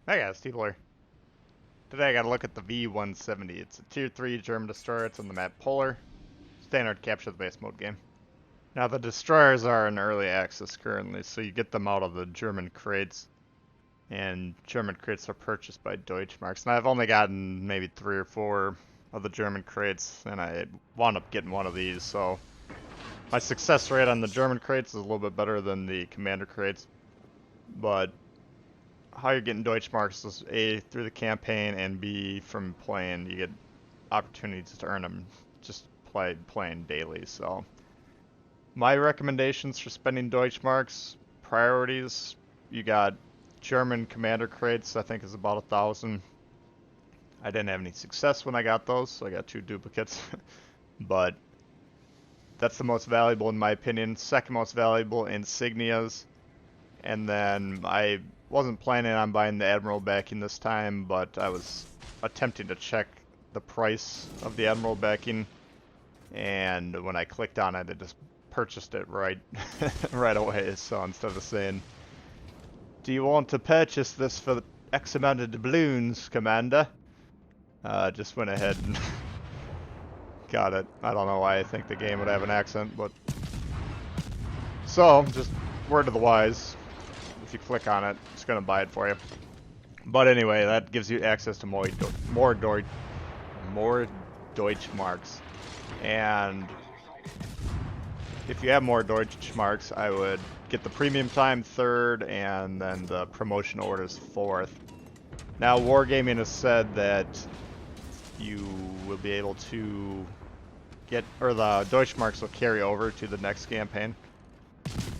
Hey guys, Steedler. Today I gotta look at the V-170. It's a Tier 3 German destroyer. It's on the map Polar. Standard capture the base mode game. Now the destroyers are in early access currently, so you get them out of the German crates. And German crates are purchased by Deutsche. And I've only gotten maybe 3 or 4 of the German crates, and I wound up getting one of these, so my success rate on the German crates is a little bit better than the Commander crates. But how you're getting Deutsche marks is A, through the campaign, and B, from playing. You get opportunities to earn them just playing daily. So my recommendations for spending Deutsche marks, priorities, you got German commander crates, I think is about 1,000. I didn't have any success when I got those, so I got 2 duplicates. But that's the most valuable in my opinion. Second most valuable, insignias. And then I wasn't planning on buying the Admiral backing this time, but I was attempting to check the price of the Admiral backing, and when I clicked on it, it just purchased it right away. So instead of saying, "Do you want to purchase this for X amount of doubloons, Commander?" Just went ahead and got it. I don't know why I think the game would have an accent, but so just word to the wise. If you click on it, it's going to buy it for you. But anyway, that gives you access to more Deutsche marks. And if you have more Deutsche marks, I would get the premium time 3rd and then the promotion orders 4th. Now, Wargaming has said that you will be able to get, or the Deutsche marks will carry over to the next campaign.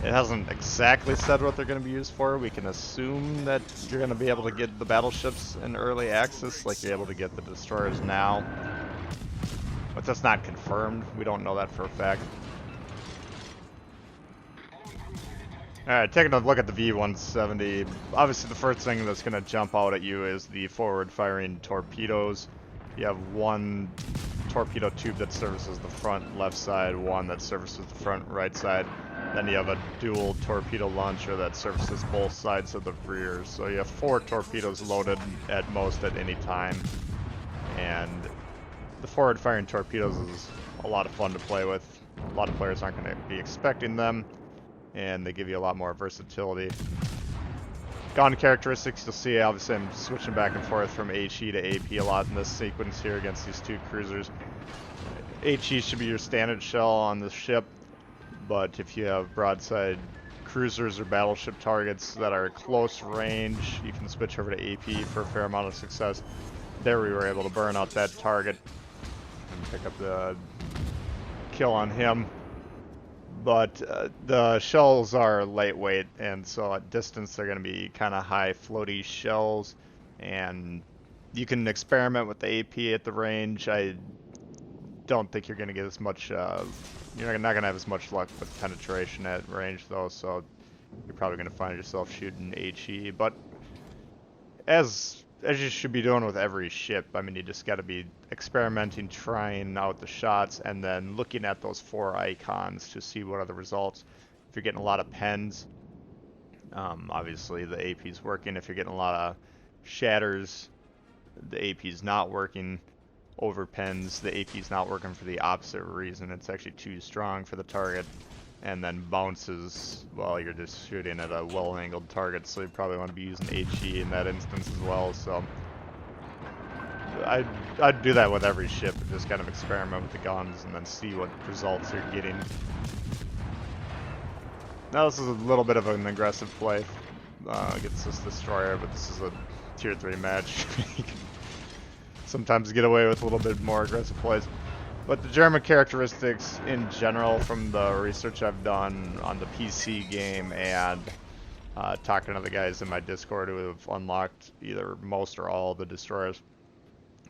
It hasn't exactly said what they're going to be used for. We can assume that you're going to be able to get the battleships in early access, like you're able to get the destroyers now. But that's not confirmed. We don't know that for a fact. Alright, taking a look at the V-170. Obviously the first thing that's going to jump out at you is the forward-firing torpedoes. You have one torpedo tube that services the front left side, one that services the front right side. Then you have a dual torpedo launcher that services both sides of the rear. So you have 4 torpedoes loaded at most at any time. And the forward-firing torpedoes is a lot of fun to play with. A lot of players aren't going to be expecting them, and they give you a lot more versatility. Gun characteristics, you'll see obviously I'm switching back and forth from HE to AP a lot in this sequence here against these 2 cruisers. HE should be your standard shell on the ship, but if you have broadside cruisers or battleship targets that are close range, you can switch over to AP for a fair amount of success. There we were able to burn out that target and pick up the kill on him. But the shells are lightweight, and so at distance they're going to be kind of high floaty shells, and you can experiment with the AP at the range. I don't think you're going to get as much, you're not going to have as much luck with penetration at range though, so you're probably going to find yourself shooting HE. But as you should be doing with every ship, I mean, you just got to be experimenting, trying out the shots, and then looking at those 4 icons to see what are the results. If you're getting a lot of pens, obviously the AP's working. If you're getting a lot of shatters, the AP's not working. Over pens, the AP's not working for the opposite reason. It's actually too strong for the target. And then bounces, well, you're just shooting at a well-angled target, so you probably want to be using HE in that instance as well. So I'd do that with every ship, and just kind of experiment with the guns and then see what results you're getting. Now this is a little bit of an aggressive play against this destroyer, but this is a tier 3 match. You can sometimes get away with a little bit more aggressive plays. But the German characteristics in general, from the research I've done on the PC game and talking to the guys in my Discord who have unlocked either most or all of the destroyers,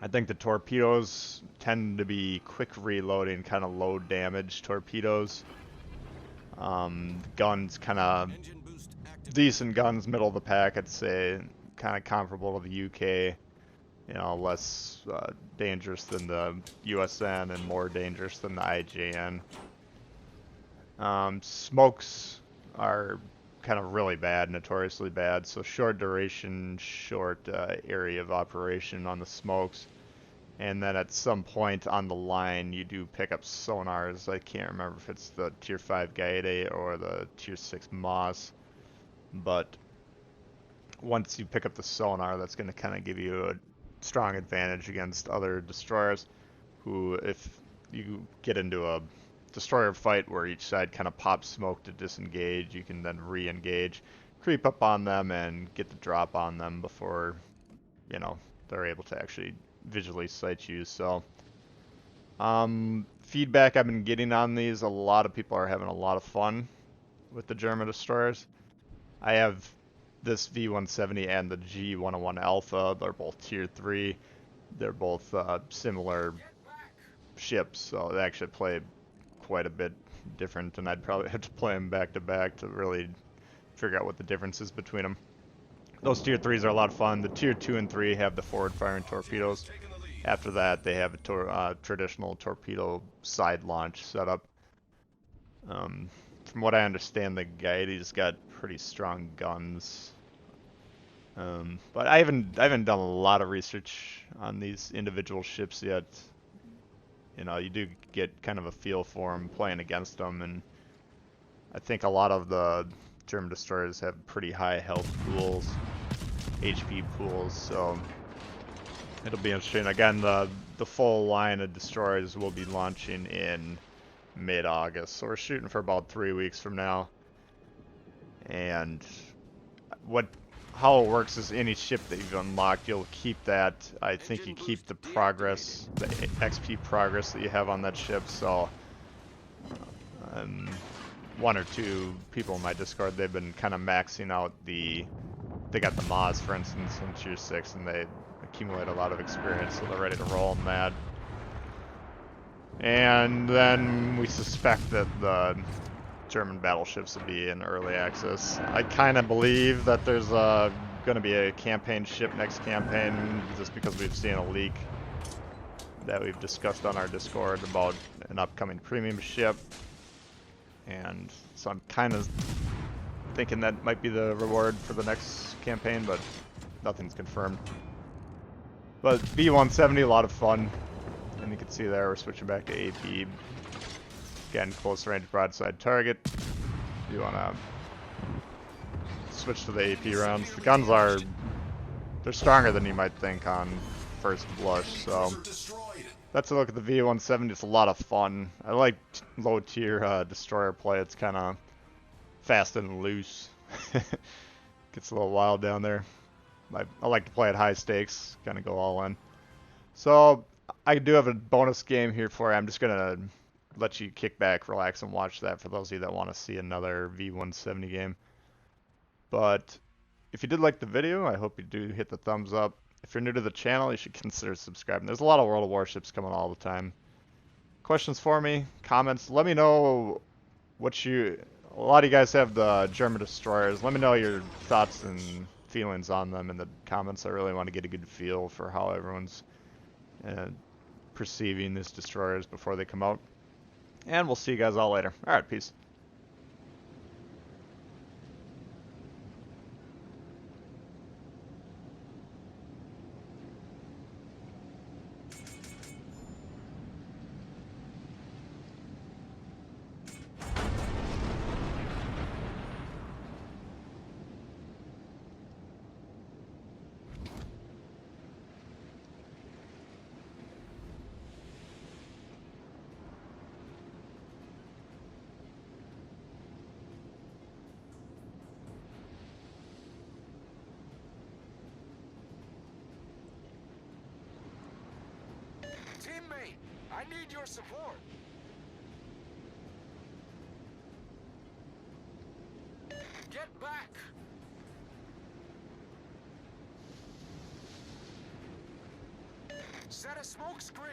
I think the torpedoes tend to be quick reloading, kind of low damage torpedoes. Guns, kind of decent guns, middle of the pack, I'd say, kind of comparable to the UK. You know, less dangerous than the USN and more dangerous than the IJN. Smokes are kind of really bad, notoriously bad. So short duration, short area of operation on the smokes. And then at some point on the line, you do pick up sonars. I can't remember if it's the Tier 5 Gaede or the Tier 6 Moss. But once you pick up the sonar, that's going to kind of give you a strong advantage against other destroyers who, if you get into a destroyer fight where each side kind of pops smoke to disengage, you can then re-engage, creep up on them, and get the drop on them before, you know, they're able to actually visually sight you. So, feedback I've been getting on these, a lot of people are having a lot of fun with the German destroyers. I have this V-170 and the G-101 Alpha. They're both Tier 3. They're both similar ships, so they actually play quite a bit different, and I'd probably have to play them back to back to really figure out what the difference is between them. Those Tier 3s are a lot of fun. The Tier 2 and 3 have the forward-firing torpedoes. After that, they have a traditional torpedo side launch setup. From what I understand, the Gaede's got pretty strong guns. But I haven't done a lot of research on these individual ships yet. You know, you do get kind of a feel for them playing against them, and I think a lot of the German destroyers have pretty high health pools, HP pools, so it'll be interesting. Again, the full line of destroyers will be launching in mid-August, so we're shooting for about 3 weeks from now. And how it works is any ship that you've unlocked, you'll keep that. I think you keep the progress, the XP progress that you have on that ship. So one or two people in my Discord, they've been kind of maxing out they got the mods, for instance, in Tier 6, and they accumulate a lot of experience, so they're ready to roll on that. And then we suspect that the German battleships will be in early access. I kind of believe that there's going to be a campaign ship next campaign, just because we've seen a leak that we've discussed on our Discord about an upcoming premium ship. And so I'm kind of thinking that might be the reward for the next campaign, but nothing's confirmed. But V-170, a lot of fun. And you can see there, we're switching back to AP. Again, close range broadside target. You want to switch to the AP rounds. The guns they're stronger than you might think on first blush, so that's a look at the V-170. It's a lot of fun. I like low tier destroyer play. It's kind of fast and loose. Gets a little wild down there. I like to play at high stakes, kind of go all in. So I do have a bonus game here for you. I'm just gonna let you kick back, relax, and watch that for those of you that want to see another V-170 game. But if you did like the video, I hope you do hit the thumbs up. If you're new to the channel, you should consider subscribing. There's a lot of World of Warships coming all the time. Questions for me? Comments? Let me know what a lot of you guys have the German destroyers. Let me know your thoughts and feelings on them in the comments. I really want to get a good feel for how everyone's perceiving these destroyers before they come out. And we'll see you guys all later. Alright, peace. Teammate, I need your support. Get back. Set a smoke screen.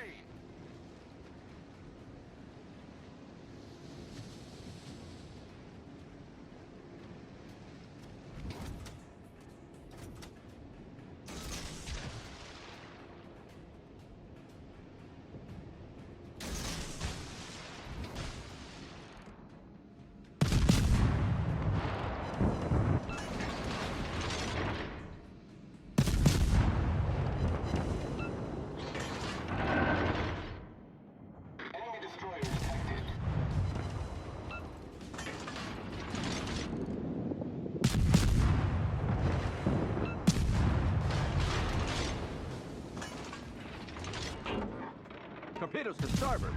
Torpedoes to starboard.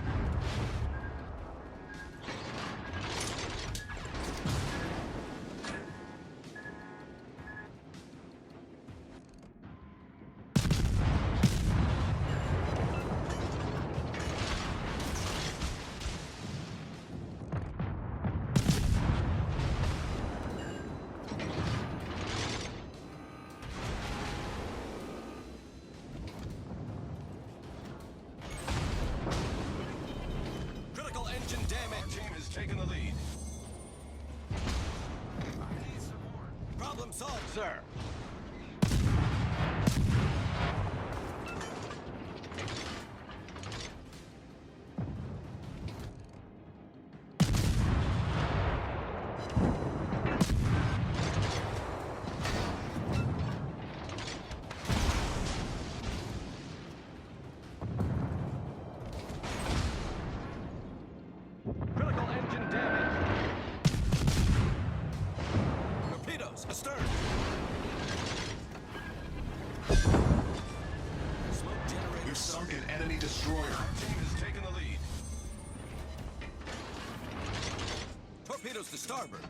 Critical engine damage. Our team is taking the lead. I need support. Problem solved, sir. Critical engine damage. Torpedoes astern. Smoke generator. We've sunk an enemy destroyer. Our team is taking the lead. Torpedoes to starboard.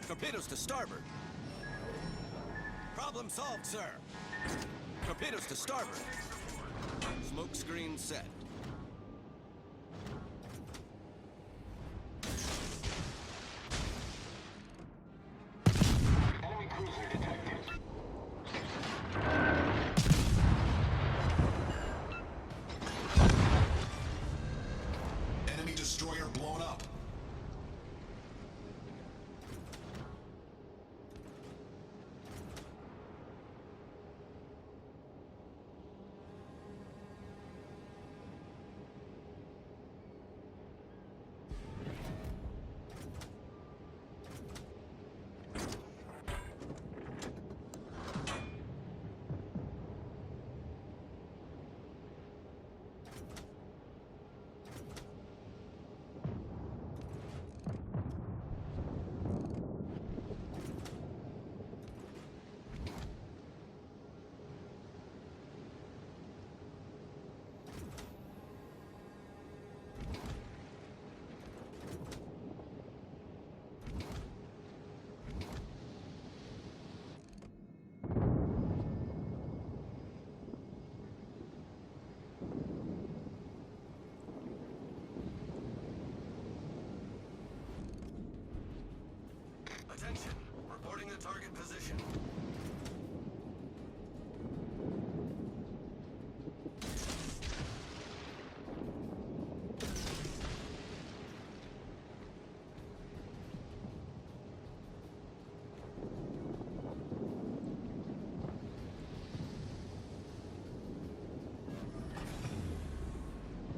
Torpedoes to starboard. Problem solved, sir. Torpedoes to starboard. Smoke screen set. Enemy cruiser detected. Enemy destroyer blown up. Attention. Reporting the target position.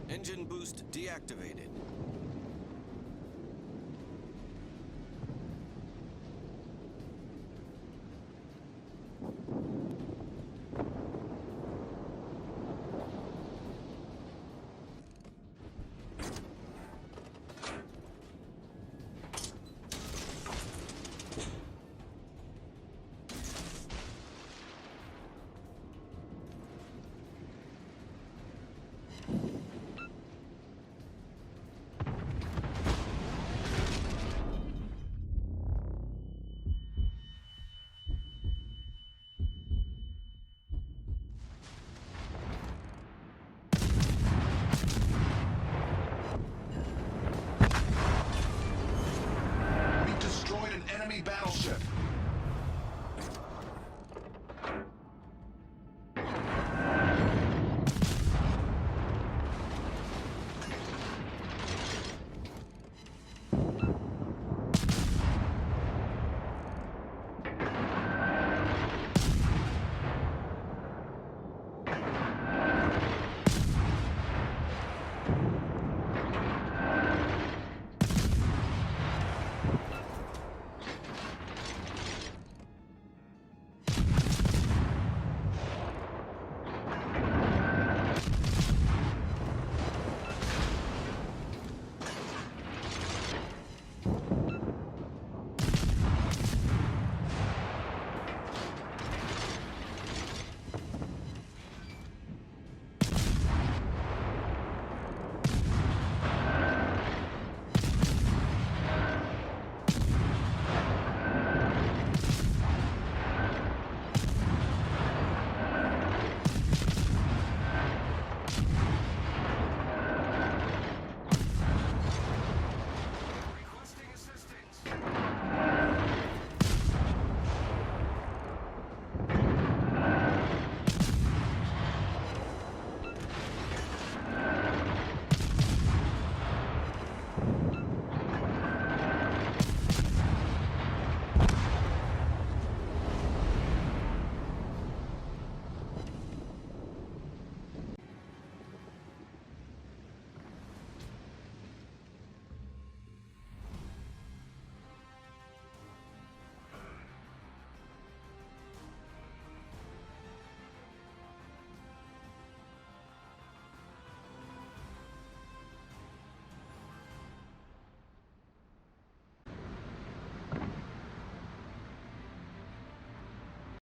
Engine boost deactivated.